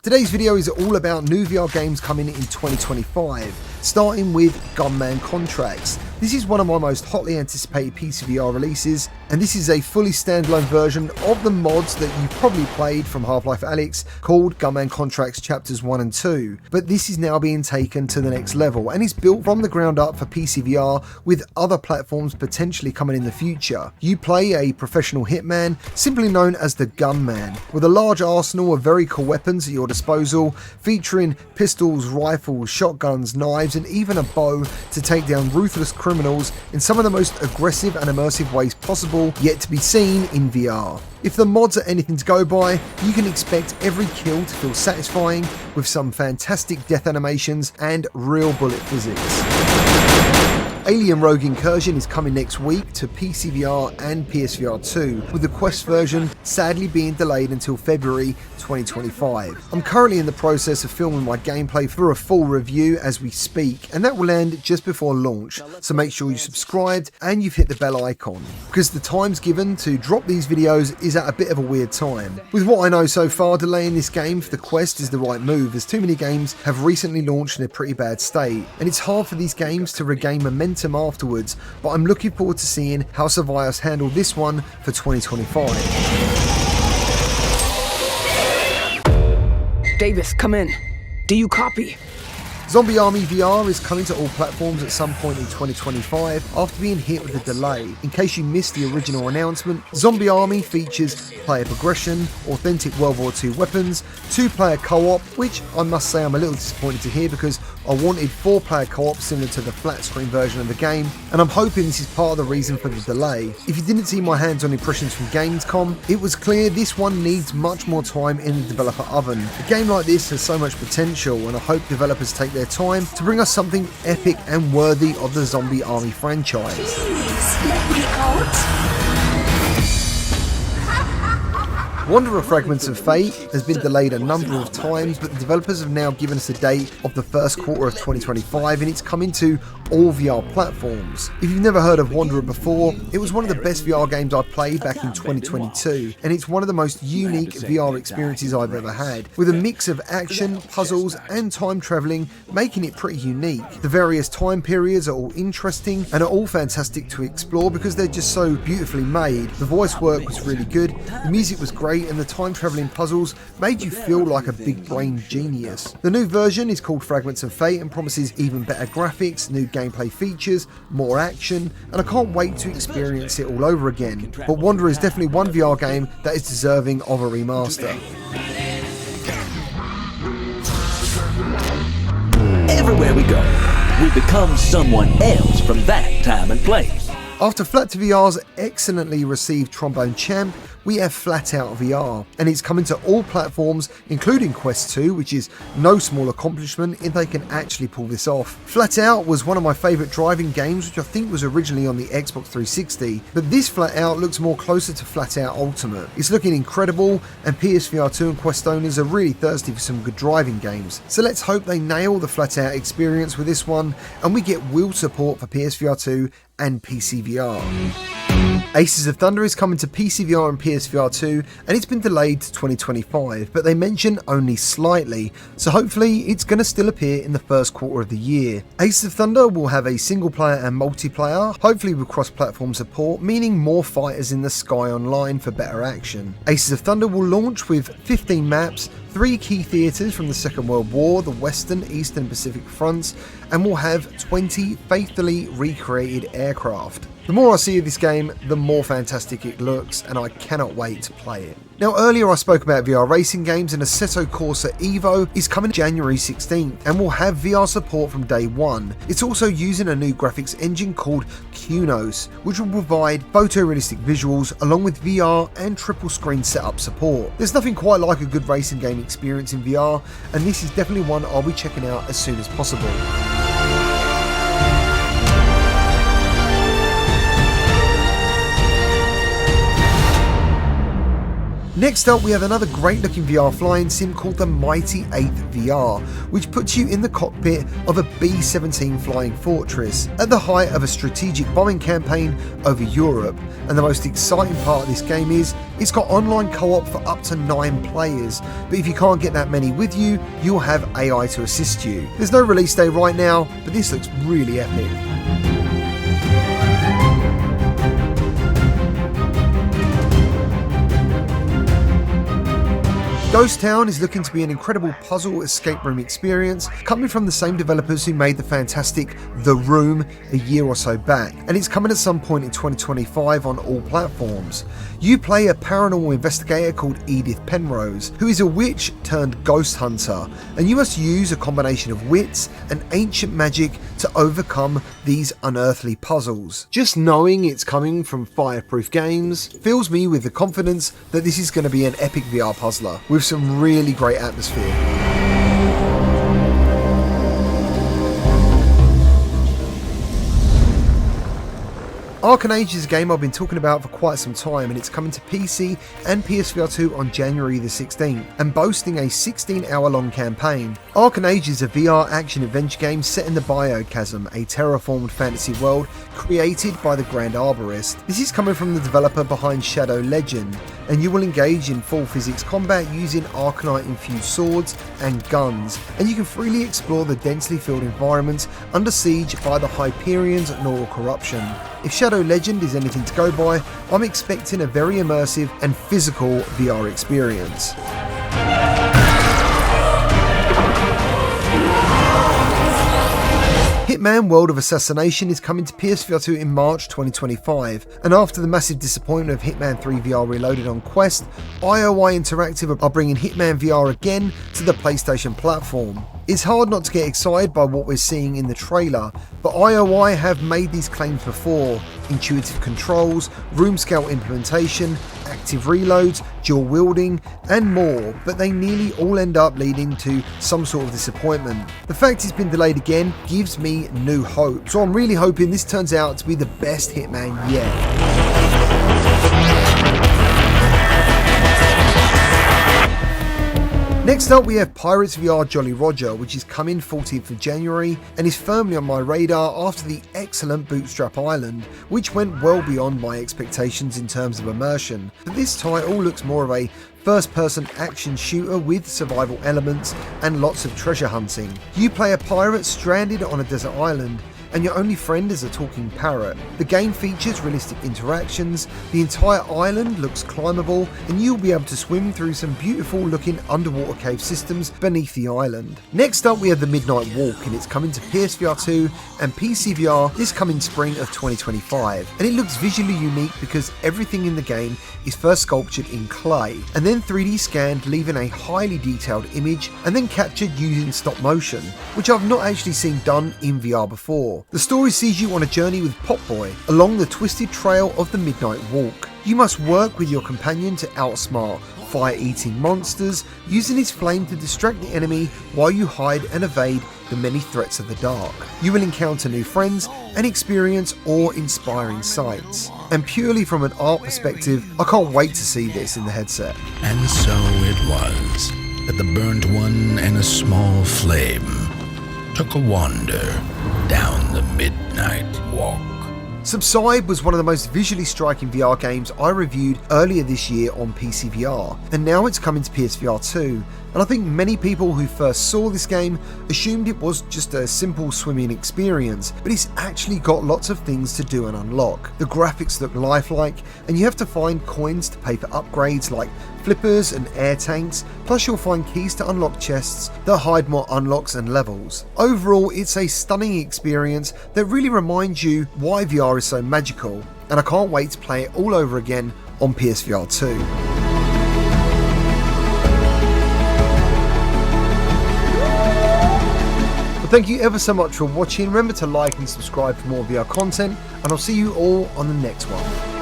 Today's video is all about new VR games coming in 2025, starting with Gunman Contracts. This is one of my most hotly anticipated PCVR releases, and this is a fully standalone version of the mods that you've probably played from Half-Life Alyx called Gunman Contracts Chapters 1 and 2. But this is now being taken to the next level, and is built from the ground up for PCVR with other platforms potentially coming in the future. You play a professional hitman, simply known as the Gunman, with a large arsenal of very cool weapons at your disposal, featuring pistols, rifles, shotguns, knives, and even a bow to take down ruthless criminals in some of the most aggressive and immersive ways possible yet to be seen in VR. If the mods are anything to go by, you can expect every kill to feel satisfying with some fantastic death animations and real bullet physics. Alien Rogue Incursion is coming next week to PCVR and PSVR2, with the Quest version sadly being delayed until February 2025. I'm currently in the process of filming my gameplay for a full review as we speak, and that will end just before launch, so make sure you're subscribed and you've hit the bell icon, because the times given to drop these videos is at a bit of a weird time. With what I know so far, delaying this game for the Quest is the right move, as too many games have recently launched in a pretty bad state, and it's hard for these games to regain momentum afterwards, but I'm looking forward to seeing how Survivors handle this one for 2025. Davis, come in. Do you copy? Zombie Army VR is coming to all platforms at some point in 2025 after being hit with a delay. In case you missed the original announcement, Zombie Army features player progression, authentic World War II weapons, 2-player co-op, which I must say I'm a little disappointed to hear because I wanted 4-player co-op similar to the flat screen version of the game, and I'm hoping this is part of the reason for the delay. If you didn't see my hands-on impressions from Gamescom, it was clear this one needs much more time in the developer oven. A game like this has so much potential, and I hope developers take their time to bring us something epic and worthy of the Zombie Army franchise. Please, let me out. Wanderer Fragments of Fate has been delayed a number of times, but the developers have now given us a date of the first quarter of 2025, and it's coming to all VR platforms. If you've never heard of Wanderer before, it was one of the best VR games I played back in 2022, and it's one of the most unique VR experiences I've ever had, with a mix of action, puzzles, and time travelling, making it pretty unique. The various time periods are all interesting and are all fantastic to explore because they're just so beautifully made. The voice work was really good, the music was great, and the time travelling puzzles made you feel like a big brain genius. The new version is called Fragments of Fate and promises even better graphics, new gameplay features, more action, and I can't wait to experience it all over again. But Wanderer is definitely one VR game that is deserving of a remaster. Everywhere we go, we become someone else from that time and place. After FlatOutVR's excellently received Trombone Champ, we have FlatOut VR, and it's coming to all platforms, including Quest 2, which is no small accomplishment if they can actually pull this off. FlatOut was one of my favourite driving games, which I think was originally on the Xbox 360, but this FlatOut looks more closer to FlatOut Ultimate. It's looking incredible, and PSVR2 and Quest owners are really thirsty for some good driving games. So let's hope they nail the FlatOut experience with this one, and we get wheel support for PSVR2 and PCVR. Aces of Thunder is coming to PCVR and PSVR2, and it's been delayed to 2025, but they mention only slightly, so hopefully it's going to still appear in the first quarter of the year. Aces of Thunder will have a single player and multiplayer, hopefully with cross-platform support, meaning more fighters in the sky online for better action. Aces of Thunder will launch with 15 maps, 3 key theatres from the Second World War, the Western, Eastern and Pacific fronts, and will have 20 faithfully recreated aircraft. The more I see of this game, the more fantastic it looks, and I cannot wait to play it. Now, earlier I spoke about VR racing games, and Asseto Corsa EVO is coming January 16th and will have VR support from day one. It's also using a new graphics engine called Kunos, which will provide photorealistic visuals along with VR and triple screen setup support. There's nothing quite like a good racing game experience in VR, and this is definitely one I'll be checking out as soon as possible. Next up, we have another great looking VR flying sim called the Mighty 8th VR, which puts you in the cockpit of a B-17 flying fortress at the height of a strategic bombing campaign over Europe. And the most exciting part of this game is it's got online co-op for up to 9 players, but if you can't get that many with you, you'll have AI to assist you. There's no release date right now, but this looks really epic. Ghost Town is looking to be an incredible puzzle escape room experience, coming from the same developers who made the fantastic The Room a year or so back, and it's coming at some point in 2025 on all platforms. You play a paranormal investigator called Edith Penrose, who is a witch turned ghost hunter, and you must use a combination of wits and ancient magic to overcome these unearthly puzzles. Just knowing it's coming from Fireproof Games fills me with the confidence that this is going to be an epic VR puzzler with some really great atmosphere. Arken Age is a game I've been talking about for quite some time, and it's coming to PC and PSVR2 on January the 16th, and boasting a 16-hour long campaign. Arken Age is a VR action-adventure game set in the Biochasm, a terraformed fantasy world created by the Grand Arborist. This is coming from the developer behind Shadow Legend, and you will engage in full physics combat using Arcanite-infused swords and guns, and you can freely explore the densely filled environments under siege by the Hyperion's Neural Corruption. If Shadow Legend is anything to go by, I'm expecting a very immersive and physical VR experience. Hitman World of Assassination is coming to PSVR2 in March 2025, and after the massive disappointment of Hitman 3 VR Reloaded on Quest, IOI Interactive are bringing Hitman VR again to the PlayStation platform. It's hard not to get excited by what we're seeing in the trailer, but IOI have made these claims before: intuitive controls, room scale implementation, active reloads, dual wielding, and more, but they nearly all end up leading to some sort of disappointment. The fact it's been delayed again gives me new hope, so I'm really hoping this turns out to be the best Hitman yet. Next up, we have Pirates VR Jolly Roger, which is coming 14th of January and is firmly on my radar after the excellent Bootstrap Island, which went well beyond my expectations in terms of immersion. But this title looks more of a first-person action shooter with survival elements and lots of treasure hunting. You play a pirate stranded on a desert island, and your only friend is a talking parrot. The game features realistic interactions, the entire island looks climbable, and you'll be able to swim through some beautiful looking underwater cave systems beneath the island. Next up, we have the Midnight Walk, and it's coming to PSVR2 and PCVR this coming spring of 2025. And it looks visually unique because everything in the game is first sculptured in clay, and then 3D scanned, leaving a highly detailed image, and then captured using stop motion, which I've not actually seen done in VR before. The story sees you on a journey with Pop Boy along the twisted trail of the Midnight Walk. You must work with your companion to outsmart fire-eating monsters, using his flame to distract the enemy while you hide and evade the many threats of the dark. You will encounter new friends and experience awe-inspiring sights. And purely from an art perspective, I can't wait to see this in the headset. And so it was that the burnt one and a small flame took a wander down the Midnight Walk. Subside was one of the most visually striking VR games I reviewed earlier this year on PCVR, and now it's coming to PSVR2. And I think many people who first saw this game assumed it was just a simple swimming experience, but it's actually got lots of things to do and unlock. The graphics look lifelike, and you have to find coins to pay for upgrades like flippers and air tanks, plus you'll find keys to unlock chests that hide more unlocks and levels. Overall, it's a stunning experience that really reminds you why VR is so magical, and I can't wait to play it all over again on PSVR2. Thank you ever so much for watching. Remember to like and subscribe for more VR content, and I'll see you all on the next one.